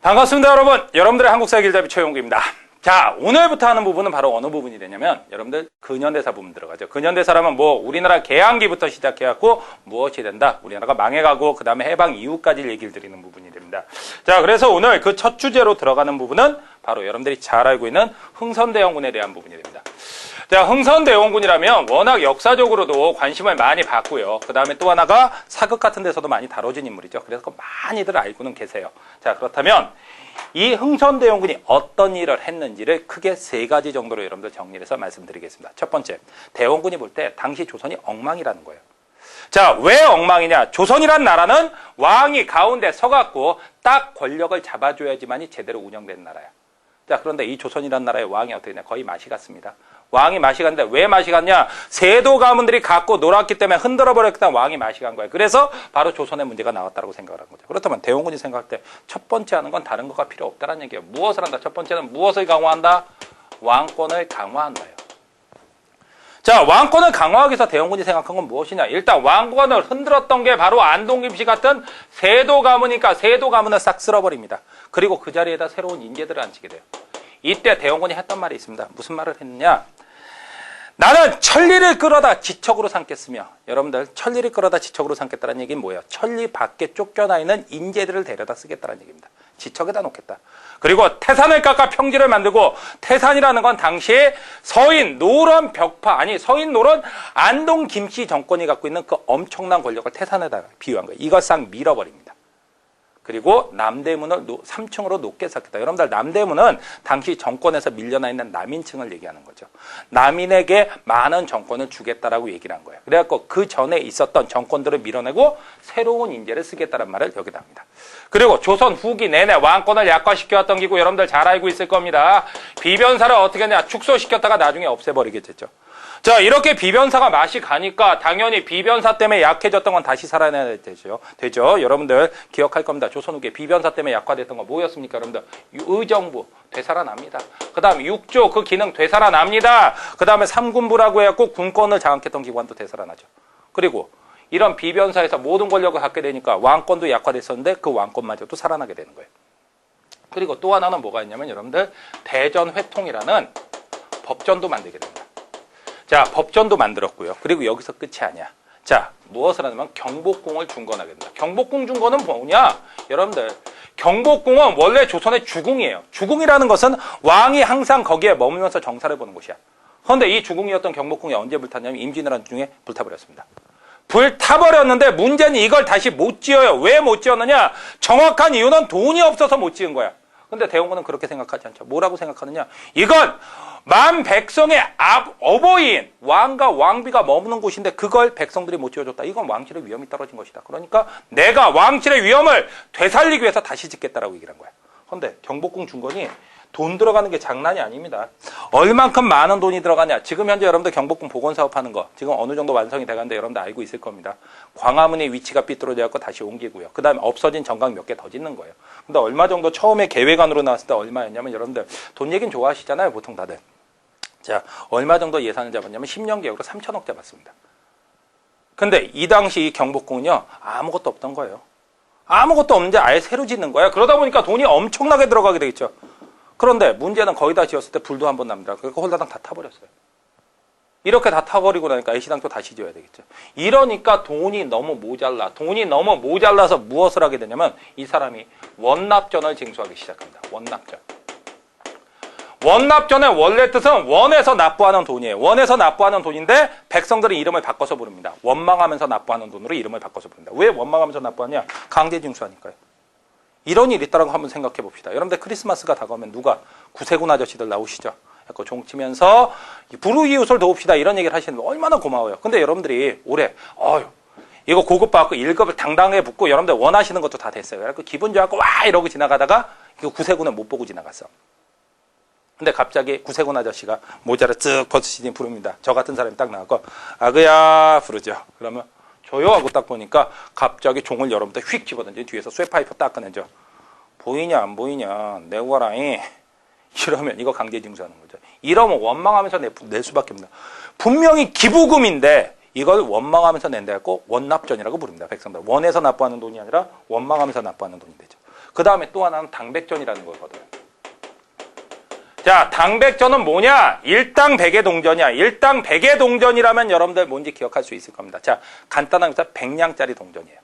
반갑습니다, 여러분. 여러분들의 한국사 길잡이 최용구입니다. 자, 오늘부터 하는 부분은 바로 어느 부분이 되냐면 여러분들 근현대사 부분 들어가죠. 근현대사라면 우리나라 개항기부터 시작해갖고 무엇이 된다, 우리나라가 망해가고 그 다음에 해방 이후까지 얘기를 드리는 부분이 됩니다. 자, 그래서 오늘 그 첫 주제로 들어가는 부분은 바로 여러분들이 잘 알고 있는 흥선대원군에 대한 부분이 됩니다. 자, 흥선대원군이라면 워낙 역사적으로도 관심을 많이 받고요. 그 다음에 또 하나가 사극 같은 데서도 많이 다뤄진 인물이죠. 그래서 많이들 알고는 계세요. 자, 그렇다면 이 흥선대원군이 어떤 일을 했는지를 크게 세 가지 정도로 여러분들 정리를 해서 말씀드리겠습니다. 첫 번째, 대원군이 볼 때 당시 조선이 엉망이라는 거예요. 자, 왜 엉망이냐? 조선이란 나라는 왕이 가운데 서갖고 딱 권력을 잡아줘야지만이 제대로 운영되는 나라야. 자, 그런데 이 조선이란 나라의 왕이 어떻게 되냐? 거의 맛이 갔습니다. 왕이 맛이 갔는데 왜 맛이 갔냐? 세도 가문들이 갖고 놀았기 때문에 흔들어버렸기 때문에 왕이 맛이 간 거예요. 그래서 바로 조선의 문제가 나왔다고 생각을 한 거죠. 그렇다면 대원군이 생각할 때 첫 번째 하는 건 다른 거가 필요 없다는 얘기예요. 무엇을 한다? 첫 번째는 무엇을 강화한다? 왕권을 강화한다요. 자, 왕권을 강화하기 위해서 대원군이 생각한 건 무엇이냐? 일단 왕권을 흔들었던 게 바로 안동김씨 같은 세도 가문이니까 세도 가문을 싹 쓸어버립니다. 그리고 그 자리에다 새로운 인재들을 앉히게 돼요. 이때 대원군이 했던 말이 있습니다. 무슨 말을 했느냐? 나는 천리를 끌어다 지척으로 삼겠으며, 여러분들 천리를 끌어다 지척으로 삼겠다는 얘기는 뭐예요? 천리 밖에 쫓겨나 있는 인재들을 데려다 쓰겠다는 얘기입니다. 지척에다 놓겠다. 그리고 태산을 깎아 평지를 만들고, 태산이라는 건 당시에 서인 노론 벽파, 서인 노론 안동 김씨 정권이 갖고 있는 그 엄청난 권력을 태산에다 비유한 거예요. 이걸 싹 밀어버립니다. 그리고 남대문을 3층으로 높게 쌓겠다. 여러분들, 남대문은 당시 정권에서 밀려나 있는 남인층을 얘기하는 거죠. 남인에게 많은 정권을 주겠다라고 얘기를 한 거예요. 그래갖고 그 전에 있었던 정권들을 밀어내고 새로운 인재를 쓰겠다는 말을 여기다 합니다. 그리고 조선 후기 내내 왕권을 약화시켜왔던 기구 여러분들 잘 알고 있을 겁니다. 비변사를 어떻게 했냐? 축소시켰다가 나중에 없애버리게 됐죠. 자, 이렇게 비변사가 맛이 가니까 당연히 비변사 때문에 약해졌던 건 다시 살아내야 되죠. 여러분들 기억할 겁니다. 조선 후기에 비변사 때문에 약화됐던 건 뭐였습니까? 여러분들, 의정부 되살아납니다. 그 다음 육조 그 기능 되살아납니다. 그 다음에 삼군부라고 해갖고 군권을 장악했던 기관도 되살아나죠. 그리고 이런 비변사에서 모든 권력을 갖게 되니까 왕권도 약화됐었는데 그 왕권마저도 살아나게 되는 거예요. 그리고 또 하나는 뭐가 있냐면 여러분들, 대전회통이라는 법전도 만들게 됩니다. 자, 법전도 만들었고요. 그리고 여기서 끝이 아니야. 자, 무엇을 하냐면 경복궁을 중건하게 된다. 경복궁 중건은 뭐냐? 여러분들, 경복궁은 원래 조선의 주궁이에요. 주궁이라는 것은 왕이 항상 거기에 머물면서 정사를 보는 곳이야. 그런데 이 주궁이었던 경복궁이 언제 불탔냐면 임진왜란 중에 불타버렸습니다. 불타버렸는데 문제는 이걸 다시 못 지어요. 왜 못 지었느냐? 정확한 이유는 돈이 없어서 못 지은 거야. 근데 대원군은 그렇게 생각하지 않죠. 뭐라고 생각하느냐? 이건 만 백성의 어버이인 왕과 왕비가 머무는 곳인데 그걸 백성들이 못 지어줬다. 이건 왕실의 위험이 떨어진 것이다. 그러니까 내가 왕실의 위험을 되살리기 위해서 다시 짓겠다라고 얘기를 한 거야. 그런데 경복궁 중건이 돈 들어가는 게 장난이 아닙니다. 얼만큼 많은 돈이 들어가냐? 지금 현재 여러분들 경복궁 복원사업 하는 거 지금 어느 정도 완성이 돼가는데 여러분들 알고 있을 겁니다. 광화문의 위치가 삐뚤어져갖고 다시 옮기고요. 그 다음에 없어진 정각 몇 개 더 짓는 거예요. 근데 얼마 정도 처음에 계획안으로 나왔을 때 얼마였냐면 여러분들 돈 얘기는 좋아하시잖아요. 보통 다들. 자, 얼마 정도 예산을 잡았냐면 10년 계획으로 3천억 잡았습니다. 근데 이 당시 경복궁은요, 아무것도 없던 거예요. 아무것도 없는데 아예 새로 짓는 거야. 그러다 보니까 돈이 엄청나게 들어가게 되겠죠. 그런데 문제는 거기다 지었을 때 불도 한번 납니다. 그러니까 홀라당 다 타버렸어요. 이렇게 다 타버리고 나니까 애시당 또 다시 지어야 되겠죠. 이러니까 돈이 너무 모자라서 무엇을 하게 되냐면 이 사람이 원납전을 징수하기 시작합니다. 원납전의 원래 뜻은 원에서 납부하는 돈이에요. 원에서 납부하는 돈인데 백성들은 이름을 바꿔서 부릅니다. 원망하면서 납부하는 돈으로 이름을 바꿔서 부릅니다. 왜 원망하면서 납부하냐? 강제징수하니까요. 이런 일이 있다는 거 한번 생각해 봅시다. 여러분들 크리스마스가 다가오면 누가 구세군 아저씨들 나오시죠? 종치면서 불우이웃을 도웁시다 이런 얘기를 하시는데 얼마나 고마워요. 근데 여러분들이 올해 이거 고급 받고 1급을 당당하게 붙고 여러분들 원하시는 것도 다 됐어요. 그래서 기분 좋아갖고 와 이러고 지나가다가 이거 구세군을 못 보고 지나갔어. 근데 갑자기 구세군 아저씨가 모자를 쓱 벗으시니 부릅니다. 저 같은 사람이 딱 나가고 아그야 부르죠. 그러면 저요 하고 딱 보니까 갑자기 종을 여러분들 휙 집어던지 뒤에서 쇠파이프 딱 꺼내죠. 보이냐 안 보이냐 내고 가라잉. 이러면 이거 강제징수하는 거죠. 이러면 원망하면서 낼 수밖에 없습니다. 분명히 기부금인데 이걸 원망하면서 낸다 했고 원납전이라고 부릅니다. 백성들. 원에서 납부하는 돈이 아니라 원망하면서 납부하는 돈이 되죠. 그 다음에 또 하나는 당백전이라는 거거든요. 자, 당백전은 뭐냐? 일당 백의 동전이야. 일당 백의 동전이라면 여러분들 뭔지 기억할 수 있을 겁니다. 자, 간단한 거 100냥짜리 동전이에요.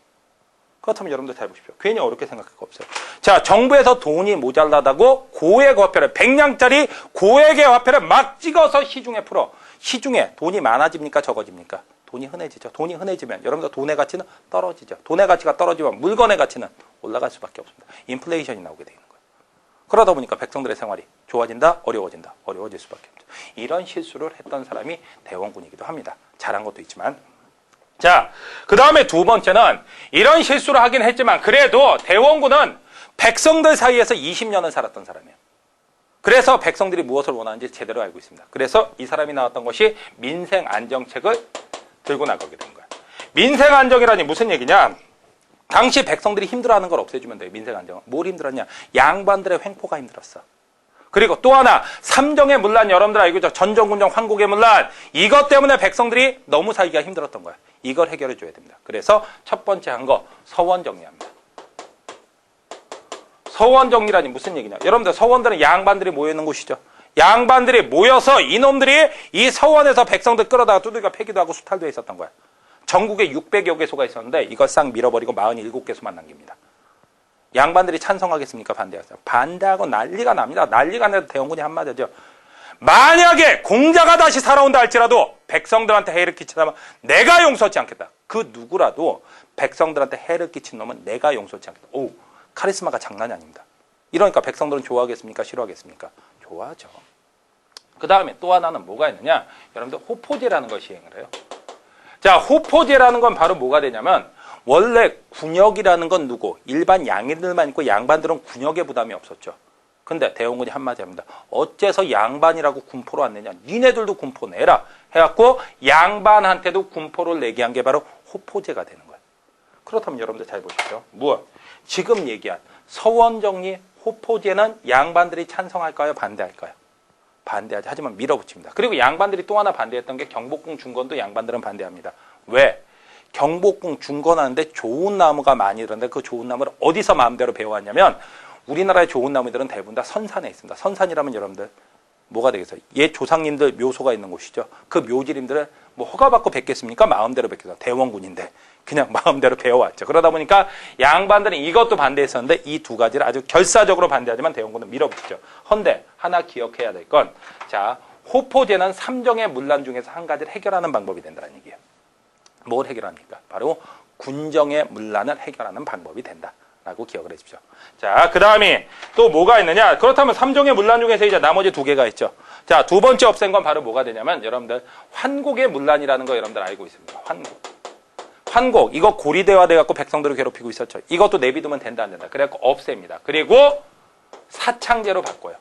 그렇다면 여러분들 잘 보십시오. 괜히 어렵게 생각할 거 없어요. 자, 정부에서 돈이 모자라다고 고액 화폐를 100냥짜리 고액의 화폐를 막 찍어서 시중에 풀어. 시중에 돈이 많아집니까? 적어집니까? 돈이 흔해지죠. 돈이 흔해지면 여러분들 돈의 가치는 떨어지죠. 돈의 가치가 떨어지면 물건의 가치는 올라갈 수밖에 없습니다. 인플레이션이 나오게 되는 거예요. 그러다 보니까 백성들의 생활이 좋아진다, 어려워진다, 어려워질 수밖에 없죠. 이런 실수를 했던 사람이 대원군이기도 합니다. 잘한 것도 있지만. 자, 그 다음에 두 번째는 이런 실수를 하긴 했지만 그래도 대원군은 백성들 사이에서 20년을 살았던 사람이에요. 그래서 백성들이 무엇을 원하는지 제대로 알고 있습니다. 그래서 이 사람이 나왔던 것이 민생안정책을 들고 나가게 된 거예요. 민생안정이라니 무슨 얘기냐? 당시 백성들이 힘들어하는 걸 없애주면 돼요. 민생안정은. 뭘 힘들었냐? 양반들의 횡포가 힘들었어. 그리고 또 하나, 삼정의 문란 여러분들 알고 있죠? 전정군정 환국의 문란. 이것 때문에 백성들이 너무 살기가 힘들었던 거야. 이걸 해결해 줘야 됩니다. 그래서 첫 번째 한 거 서원 정리합니다. 서원 정리라니 무슨 얘기냐? 여러분들 서원들은 양반들이 모여 있는 곳이죠. 양반들이 모여서 이놈들이 이 서원에서 백성들 끌어다가 두들겨 패기도 하고 수탈도 했었던 거야. 전국에 600여 개소가 있었는데 이걸 싹 밀어버리고 47개소만 남깁니다. 양반들이 찬성하겠습니까? 반대하세요? 반대하고 난리가 납니다. 난리가 나도 대원군이 한마디죠. 만약에 공자가 다시 살아온다 할지라도 백성들한테 해를 끼친다면 내가 용서하지 않겠다. 그 누구라도 백성들한테 해를 끼친 놈은 내가 용서하지 않겠다. 오, 카리스마가 장난이 아닙니다. 이러니까 백성들은 좋아하겠습니까? 싫어하겠습니까? 좋아하죠. 그 다음에 또 하나는 뭐가 있느냐? 여러분들 호포제라는 걸 시행을 해요. 자, 호포제라는 건 바로 뭐가 되냐면 원래 군역이라는 건 누구? 일반 양인들만 있고 양반들은 군역의 부담이 없었죠. 근데 대원군이 한마디 합니다. 어째서 양반이라고 군포로 안 내냐? 니네들도 군포 내라. 해갖고 양반한테도 군포를 내게 한 게 바로 호포제가 되는 거예요. 그렇다면 여러분들 잘 보십시오. 무엇? 지금 얘기한 서원정리 호포제는 양반들이 찬성할까요? 반대할까요? 반대하지. 하지만 밀어붙입니다. 그리고 양반들이 또 하나 반대했던 게 경복궁 중건도 양반들은 반대합니다. 왜? 경복궁 중건하는데 좋은 나무가 많이 들었는데 그 좋은 나무를 어디서 마음대로 배워왔냐면 우리나라의 좋은 나무들은 대부분 다 선산에 있습니다. 선산이라면 여러분들 뭐가 되겠어요? 옛 조상님들 묘소가 있는 곳이죠. 그 묘지림들을 뭐 허가받고 뵙겠습니까? 마음대로 뵙겠어요. 대원군인데 그냥 마음대로 배워왔죠. 그러다 보니까 양반들은 이것도 반대했었는데 이 두 가지를 아주 결사적으로 반대하지만 대원군은 밀어붙이죠. 헌데 하나 기억해야 될 건 자, 호포제는 삼정의 문란 중에서 한 가지를 해결하는 방법이 된다는 얘기예요. 뭘 해결합니까? 바로 군정의 문란을 해결하는 방법이 된다라고 기억을 해주십시오. 자, 그 다음에 또 뭐가 있느냐? 그렇다면 삼정의 문란 중에서 이제 나머지 두 개가 있죠. 자, 두 번째 없앤 건 바로 뭐가 되냐면 여러분들 환곡의 문란이라는 거 여러분들 알고 있습니다. 환곡 이거 고리대화돼갖고 백성들을 괴롭히고 있었죠. 이것도 내비두면 된다 안 된다. 그래갖고 없앱니다. 그리고 사창제로 바꿔요.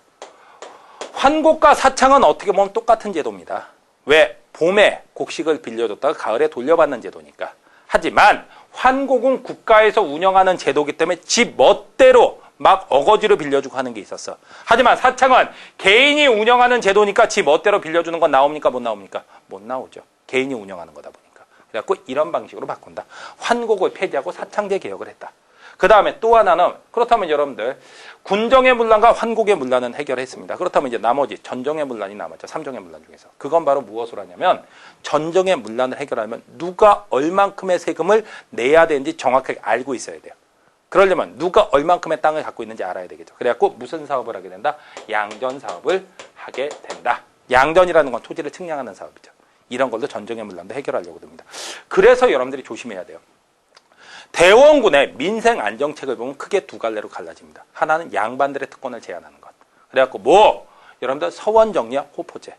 환곡과 사창은 어떻게 보면 똑같은 제도입니다. 왜? 봄에 곡식을 빌려줬다가 가을에 돌려받는 제도니까. 하지만 환곡은 국가에서 운영하는 제도이기 때문에 지 멋대로 막 어거지로 빌려주고 하는 게 있었어. 하지만 사창은 개인이 운영하는 제도니까 지 멋대로 빌려주는 건 나옵니까? 못 나옵니까? 못 나오죠. 개인이 운영하는 거다 보니까. 그래갖고 이런 방식으로 바꾼다. 환곡을 폐지하고 사창제 개혁을 했다. 그 다음에 또 하나는 그렇다면 여러분들 군정의 문란과 환곡의 문란은 해결했습니다. 그렇다면 이제 나머지 전정의 문란이 남았죠. 삼정의 문란 중에서. 그건 바로 무엇으로 하냐면 전정의 문란을 해결하려면 누가 얼만큼의 세금을 내야 되는지 정확하게 알고 있어야 돼요. 그러려면 누가 얼만큼의 땅을 갖고 있는지 알아야 되겠죠. 그래갖고 무슨 사업을 하게 된다? 양전 사업을 하게 된다. 양전이라는 건 토지를 측량하는 사업이죠. 이런 걸로 전정의 문란도 해결하려고 듭니다. 그래서 여러분들이 조심해야 돼요. 대원군의 민생 안정책을 보면 크게 두 갈래로 갈라집니다. 하나는 양반들의 특권을 제한하는 것. 그래갖고 여러분들 서원정리와 호포제.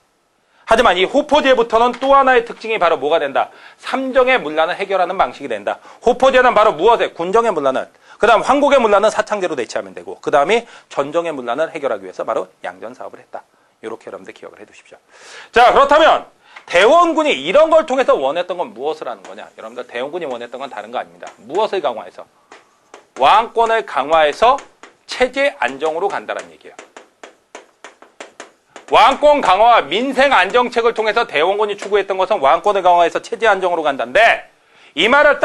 하지만 이 호포제부터는 또 하나의 특징이 바로 뭐가 된다? 삼정의 문란을 해결하는 방식이 된다. 호포제는 바로 무엇에? 군정의 문란을. 그 다음 환곡의 문란은 사창제로 대체하면 되고 그 다음에 전정의 문란을 해결하기 위해서 바로 양전 사업을 했다. 이렇게 여러분들 기억을 해두십시오. 자, 그렇다면 대원군이 이런 걸 통해서 원했던 건 무엇을 하는 거냐? 여러분들 대원군이 원했던 건 다른 거 아닙니다. 무엇을 강화해서? 왕권을 강화해서 체제 안정으로 간다는 얘기예요. 왕권 강화와 민생 안정책을 통해서 대원군이 추구했던 것은 왕권을 강화해서 체제 안정으로 간다는데 이 말을